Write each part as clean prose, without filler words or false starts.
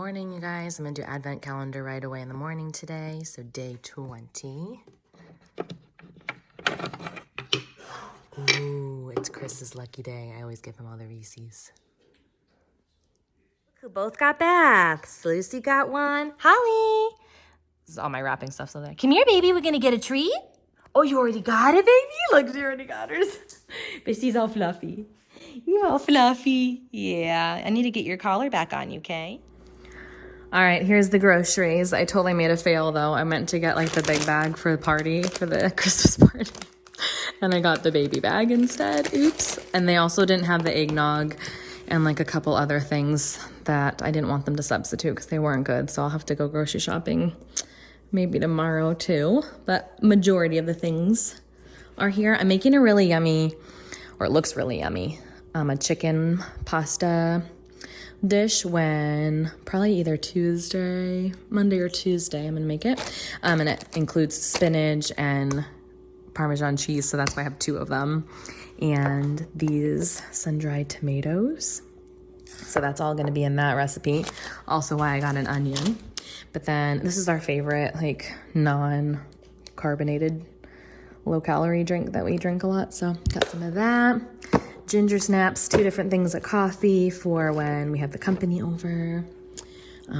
morning, you guys. I'm gonna do advent calendar right away in the morning today. So day 20. Ooh, it's Chris's lucky day. I always give him all the Reese's. Who both got baths. Lucy got one. Holly. This is all my wrapping stuff. So there. Come here, baby. We're gonna get a treat. Oh, you already got it, baby? Look, she already got hers. But she's all fluffy. You all fluffy. Yeah. I need to get your collar back on you, Kay. All right, here's the groceries. I totally made a fail though. I meant to get like the big bag for the party, for the Christmas party. And I got the baby bag instead. Oops. And they also didn't have the eggnog and like a couple other things that I didn't want them to substitute because they weren't good. So I'll have to go grocery shopping maybe tomorrow too. But majority of the things are here. I'm making a really yummy, or it looks really yummy, a chicken pasta dish when probably either Monday or Tuesday, I'm gonna make it. And it includes spinach and Parmesan cheese, so that's why I have 2 of them. And these sun-dried tomatoes. So that's all gonna be in that recipe. Also why I got an onion. But then this is our favorite, like non-carbonated, low-calorie drink that we drink a lot. So got some of that. Ginger snaps, 2 different things of coffee for when we have the company over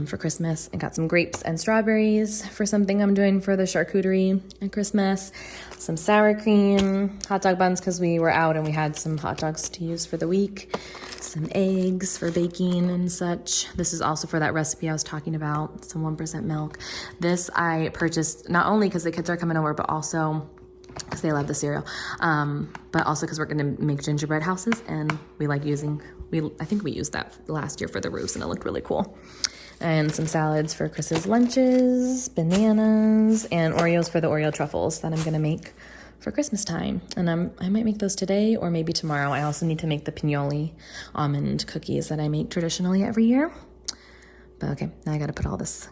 for Christmas. I got some grapes and strawberries for something I'm doing for the charcuterie at Christmas. Some sour cream, hot dog buns because we were out and we had some hot dogs to use for the week. Some eggs for baking and such. This is also for that recipe I was talking about, some 1% milk. This I purchased not only because the kids are coming over, but also because they love the cereal, but also because we're gonna make gingerbread houses and we like using, I think we used that last year for the roofs and it looked really cool. And some salads for Chris's lunches, bananas, and Oreos for the Oreo Truffles that I'm gonna make for Christmas time. And I might make those today or maybe tomorrow. I also need to make the pinoli almond cookies that I make traditionally every year. But okay, now I gotta put all these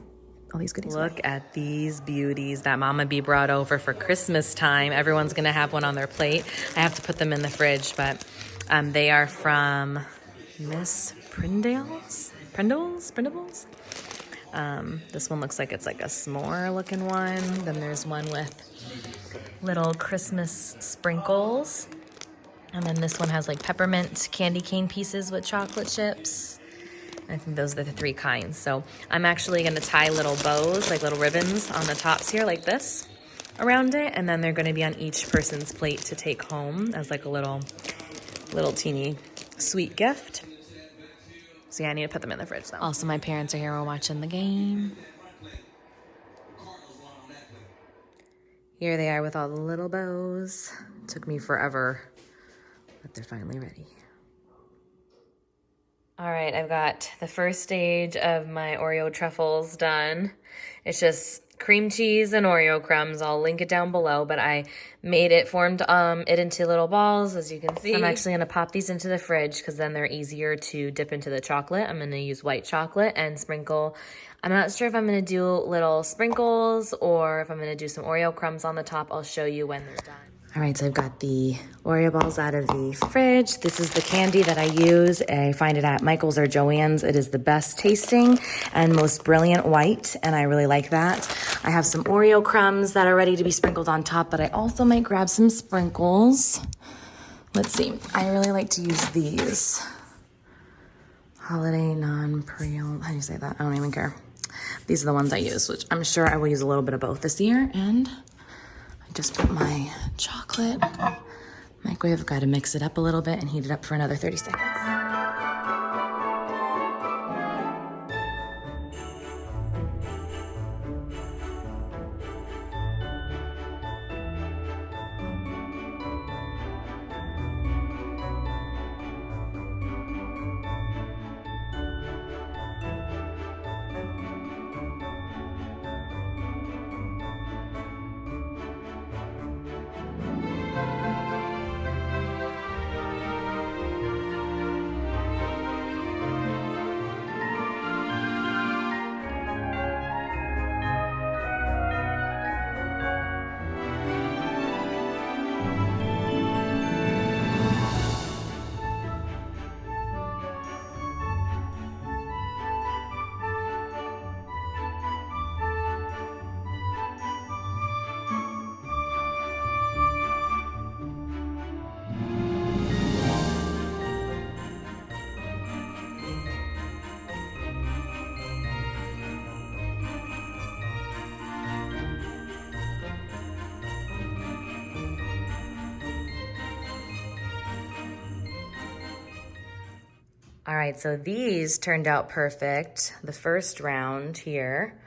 goodies. Look at these beauties that Mama Bee brought over for Christmas time. Everyone's gonna have one on their plate. I have to put them in the fridge, but they are from Miss Prindables. This one looks like it's like a s'more looking one. Then there's one with little Christmas sprinkles. And then this one has like peppermint candy cane pieces with chocolate chips. I think those are the 3 kinds. So I'm actually gonna tie little bows, like little ribbons on the tops here like this around it. And then they're gonna be on each person's plate to take home as like a little teeny sweet gift. So yeah, I need to put them in the fridge though. Also, my parents are here, we're watching the game. Here they are with all the little bows. Took me forever, but they're finally ready. All right, I've got the first stage of my Oreo truffles done. It's just cream cheese and Oreo crumbs. I'll link it down below, but I formed it into little balls, as you can see. I'm actually gonna pop these into the fridge because then they're easier to dip into the chocolate. I'm gonna use white chocolate and sprinkle. I'm not sure if I'm gonna do little sprinkles or if I'm gonna do some Oreo crumbs on the top. I'll show you when they're done. All right, so I've got the Oreo balls out of the fridge. This is the candy that I use. I find it at Michael's or Joann's. It is the best tasting and most brilliant white, and I really like that. I have some Oreo crumbs that are ready to be sprinkled on top, but I also might grab some sprinkles. Let's see, I really like to use these. Holiday non-perennial, how do you say that? I don't even care. These are the ones I use, which I'm sure I will use a little bit of both this year, and just put my chocolate microwave. I've got to mix it up a little bit and heat it up for another 30 seconds. All right, so these turned out perfect, the first round here.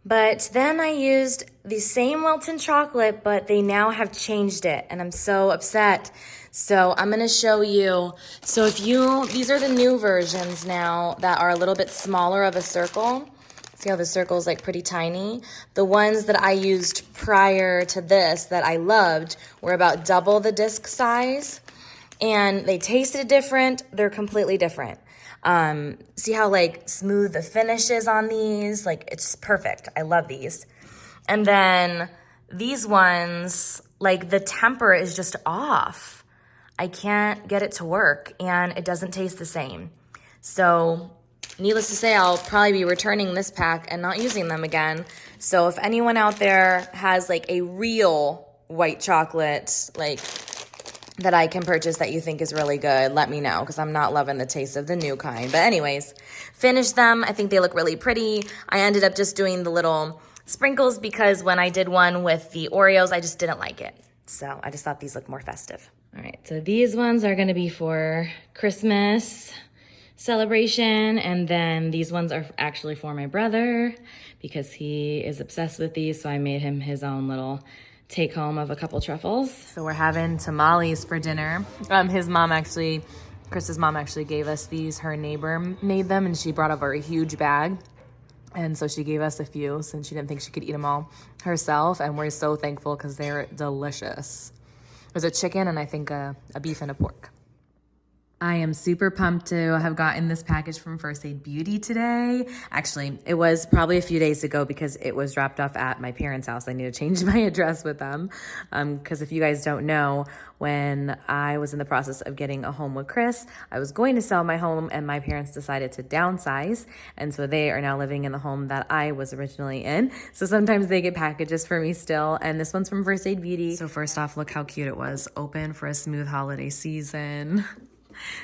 But then I used the same Wilton chocolate, but they now have changed it, and I'm so upset. So I'm gonna show you. So these are the new versions now that are a little bit smaller of a circle. See how the circle is like pretty tiny? The ones that I used prior to this that I loved were about double the disc size, and they tasted different. They're completely different. See how like smooth the finish is on these? Like it's perfect. I love these. And then these ones, like the temper is just off. I can't get it to work and it doesn't taste the same. So needless to say, I'll probably be returning this pack and not using them again. So if anyone out there has like a real white chocolate, like that I can purchase that you think is really good, let me know, because I'm not loving the taste of the new kind. But anyways, finished them. I think they look really pretty. I ended up just doing the little sprinkles because when I did one with the Oreos, I just didn't like it. So I just thought these looked more festive. All right, so these ones are gonna be for Christmas celebration, and then these ones are actually for my brother because he is obsessed with these, so I made him his own little take home of a couple truffles. So we're having tamales for dinner. Chris's mom actually gave us these. Her neighbor made them and she brought over a huge bag. And so she gave us a few since she didn't think she could eat them all herself. And we're so thankful because they're delicious. There's a chicken and I think a beef and a pork. I am super pumped to have gotten this package from First Aid Beauty today. Actually, it was probably a few days ago because it was dropped off at my parents' house. I need to change my address with them. Because if you guys don't know, when I was in the process of getting a home with Chris, I was going to sell my home and my parents decided to downsize. And so they are now living in the home that I was originally in. So sometimes they get packages for me still. And this one's from First Aid Beauty. So first off, look how cute it was. Open for a smooth holiday season.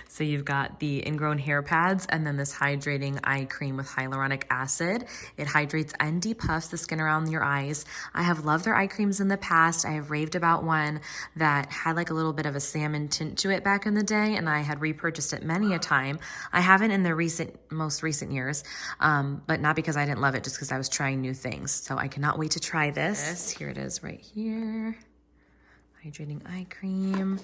So you've got the ingrown hair pads and then this hydrating eye cream with hyaluronic acid. It hydrates and depuffs the skin around your eyes. I have loved their eye creams in the past. I have raved about one that had like a little bit of a salmon tint to it back in the day, and I had repurchased it many a time. I haven't in the most recent years, but not because I didn't love it, just because I was trying new things. So I cannot wait to try this. Here it is right here. Hydrating eye cream.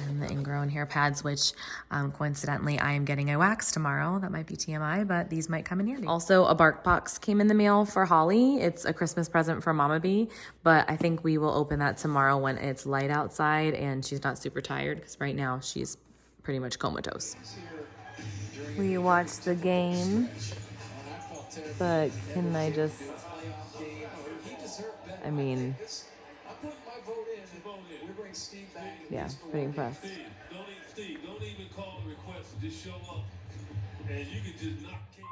And then the ingrown hair pads, which coincidentally I am getting a wax tomorrow. That might be TMI, but these might come in handy. Also, a bark box came in the mail for Holly. It's a Christmas present for Mama Bee, but I think we will open that tomorrow when it's light outside and she's not super tired, because right now she's pretty much comatose. We watched the game, but can I just, I mean, yeah, pretty impressed. Steve, don't even call the request. Just show up, and you can just knock King.